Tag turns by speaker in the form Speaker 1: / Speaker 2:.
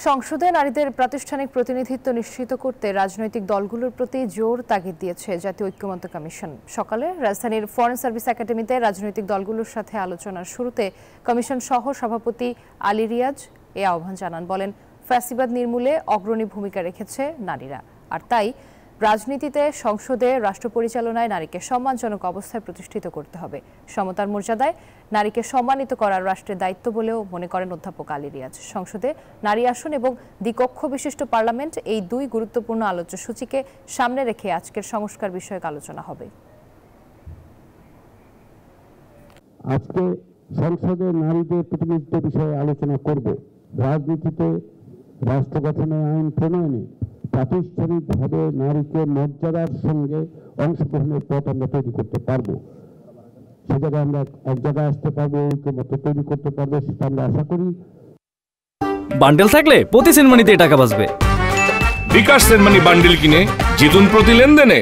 Speaker 1: সংসদে নারীদের প্রাতিষ্ঠানিক প্রতিনিধিত্ব নিশ্চিত করতে রাজনৈতিক দলগুলোর প্রতি জোর তাগিদ দিয়েছে জাতীয় ঐক্যমত্য কমিশন। সকালে রাজধানীর ফরেন সার্ভিস একাডেমিতে রাজনৈতিক দলগুলোর সাথে আলোচনার শুরুতে কমিশন সহ সভাপতি আলী রিয়াজ এ আহ্বান জানান। বলেন, ফ্যাসিবাদ নির্মূলে অগ্রণী ভূমিকা রেখেছে নারীরা, আর তাই রাজনীতিতে, সংসদে, রাষ্ট্র পরিচালনায় নারীকে সম্মানজনক অবস্থায় প্রতিষ্ঠিত করতে হবে। সমতার মর্যাদায় নারীকে সম্মানিত করার রাষ্ট্রের দায়িত্ব বলেও মনে করেন অধ্যাপক আলী রিয়াজ। সংসদে নারী আসন এবং দ্বিকক্ষ বিশিষ্ট পার্লামেন্ট, এই দুই গুরুত্বপূর্ণ আলোচ্য সূচিকে সামনে রেখে আজকের সংস্কার বিষয়ক আলোচনা হবে।
Speaker 2: আজকে সংসদে নারীদের প্রতিনিধিত্ব বিষয়ে আলোচনা করব। রাজনীতিতে, রাষ্ট্র গঠনে, আইন প্রণয়নে প্রাতিষ্ঠানিকভাবে নারীকে মর্যাদার সঙ্গে অংশগ্রহণের পথ আমরা তৈরি করতে পারবো। সে জায়গায় আমরা এক জায়গায় আসতে পারবো, ঐক্যমত্য তৈরি করতে পারবো, সেটা আমরা আশা করি।
Speaker 3: বান্ডেল থাকলে প্রতি সেনমানিতে টাকা বাঁচবে।
Speaker 4: বিকাশ সেনমানি বান্ডেল কিনে জিতুন প্রতি লেনদেনে।